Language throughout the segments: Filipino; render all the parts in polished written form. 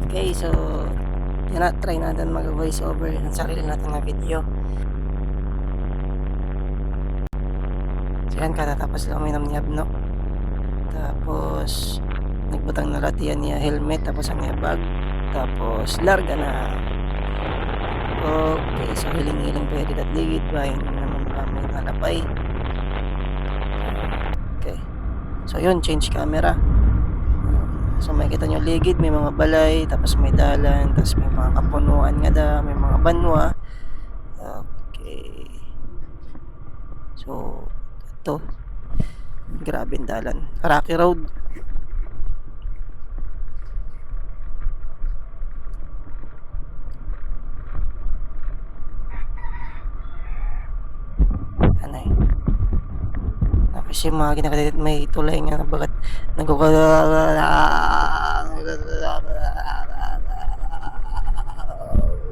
Okay, so try natin mag-voice over ng sarili natin na video. So yan, katatapos lang uminom ni Abno. Tapos nagbutang na latihan niya helmet, tapos ang niya bag. Tapos larga na. Okay, so hiling-hiling pwede at ligid ba yun naman ba may nalapay. Okay, so yun, change camera. So makikita nyo ligid, may mga balay, tapos may dalan, tapos may mga kapunuan nga da, may mga banwa. Okay. So ito, grabe ang dalan. Rocky Road. Ano eh. Tapos yung mga ginakadilit may tulay nga na bagat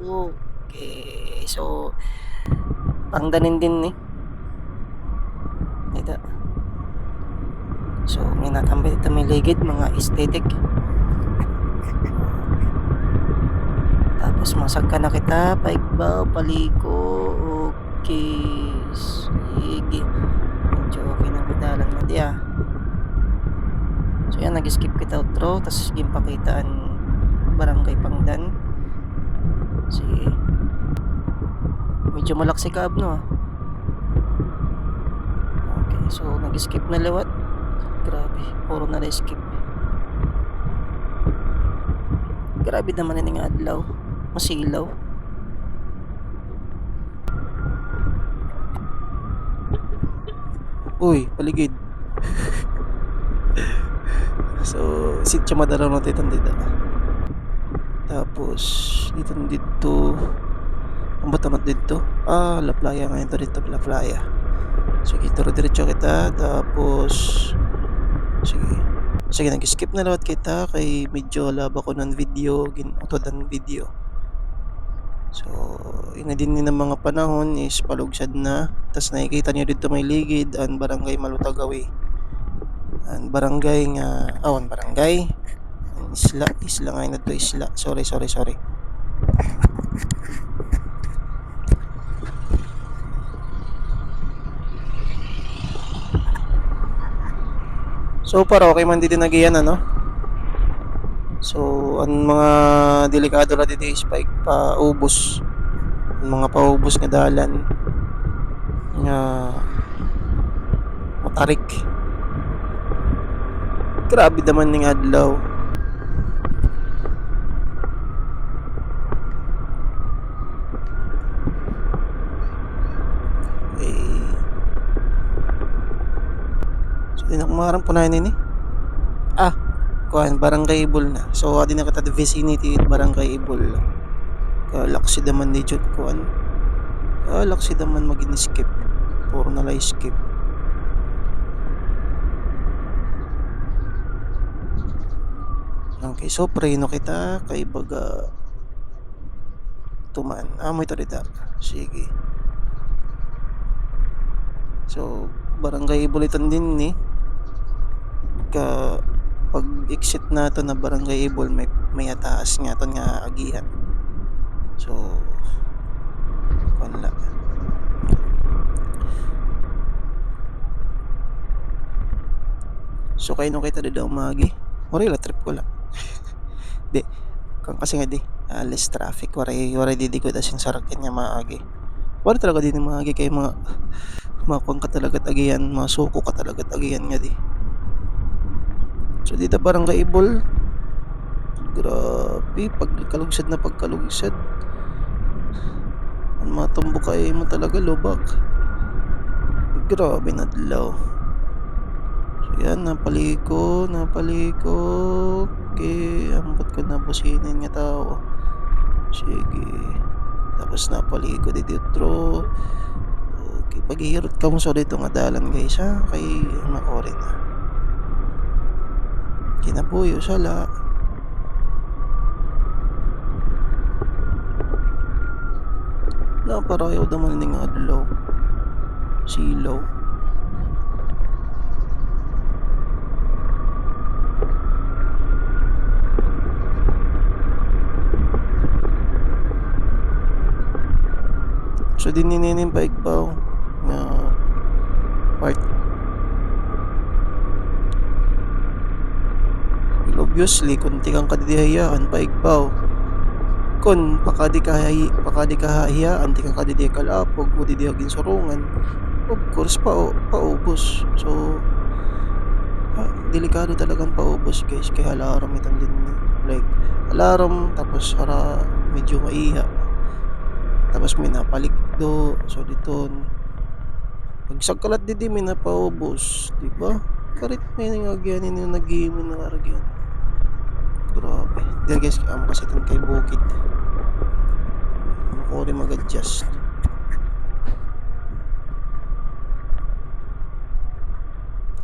okay. So pangdanin din eh. Dito. So may natambay dito may ligid, mga aesthetic. Tapos masagka na kita, paigbaw, paliko. Okay. Sige. Medyo okay na bidalan na di ah. So yan, nag-skip kita outro, tapos gimpakitaan barangay Pangdan. Sige. Medyo malaksi ka no ah. Okay, so nag-skip na lewat. Grabe, puro na skip. Grabe naman yung adlaw. Masilaw. Uy, paligid. So, sityo madaraw na dito. Tapos, dito. Ang batanot dito. La Playa nga ito dito, La Playa. Sige, diretso kita. Tapos, sige, nag-skip na lawat kita kay medyo laba ko ng video, ginutod ng video. So, ina din ng mga panahon is palugsad na. Tapos nakikita nyo dito may ligid ang barangay Malutagawi. Ang barangay nga, ang barangay. Isla nga na to, isla. Sorry. So, para okay man dito nagiyan, ano? So, ang mga delikado na dito is paubos. Ang mga paubos nga dalan nga matarik. Grabe naman ning adlaw. So, di na kumarang punayan ini. Kuan barangay Ibol na. So adi na kita the vicinity it barangay Ibol. Laksi daman ni jud kuan. Laksi daman magin-skip. Puro na lay skip. Okay, so preno kita kay baga tuman. Mo ito dito. Sige. So barangay Ibol iton din ni. Pag exit nato na barangay Ibol may ataas nga ton nga agihan. So wala. So kayo nung kita daw magi. Wala trip ko lang. Di kang kasi nga di less traffic waray di ko dasing sarakin niya maagi. Wala talaga din maagi kay mga kuang ka talaga agihan, masuko ka talaga agihan nga di. So dito barangay Ibol, grabe pagkalugsad ang matumbo kay mo talaga lubak. Grabe na adlaw. So yan, napaliko. Okay, ambot ko na businin nga tao. Sige. Tapos napaliko dito. Okay, paghihirot ka mo so dito nga dalan guys ha. Kay makorin na. Kinabuyo sala. Naparayaw naman ning adlaw. Silaw. din ni Neneng Paigbaw nga part. Well, obviously kung di kang kadidihayaan Paigbaw, kun pakadikahayaan di kang kadidihay kalapog o didiha ginsurungan, of course paubos. So, delikado talagang paubos guys, kaya halaram itan din like halaram tapos medyo maiha, tapos may napalikdo so diton pag sagkalat didi may napaubos, di ba? Karit may nangagyanin yung naghihimin na karagyan. Grabe. Dahil guys, amo kasi itan kay bukid. Ano ko rin mag-adjust.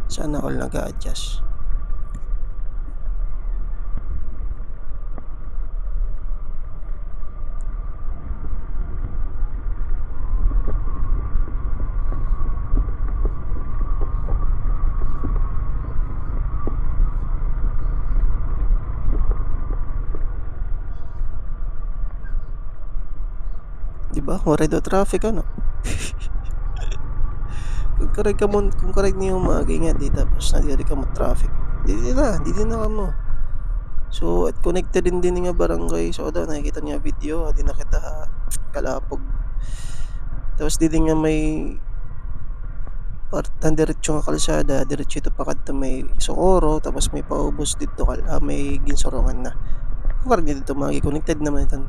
Sana all nag-a-adjust. 'Di ba, horrid o traffic ano? Kung karag niyo umaagi nga di tapos nadiri ka mo-traffic, di na kamo. So, at connected din nga barangay, so daw nakikita niya video, di na kita kalapog. Tapos didi nga may partang diretso nga kalsada, diretso ito pa kadto may Socorro, tapos may paubos dito may ginsurungan na. Kung karag dito magi connected naman itan.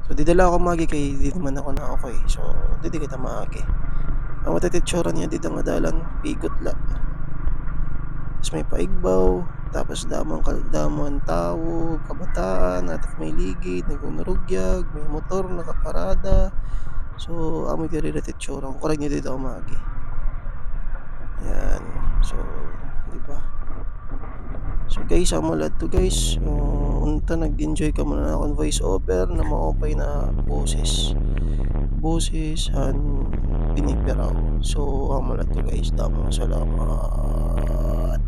So, di dala ako magi kay di naman ako na-okay. So, di kita maagi. Ang matetetsura niya dito nga dalan, pigot la. Tapos may Paigbaw, tapos damon tao, kabataan, at may ligid, nagnurugyag, may motor nakaparada. So, amoy diri tetetsura. Kung karag niya dito umagi. Yan. So, di ba? So guys, amo lahat to guys. Unta nag-enjoy ka muna akong voice over na maopay na boses. Boses han pinipiraw. So amo lahat to guys. Damong salamat.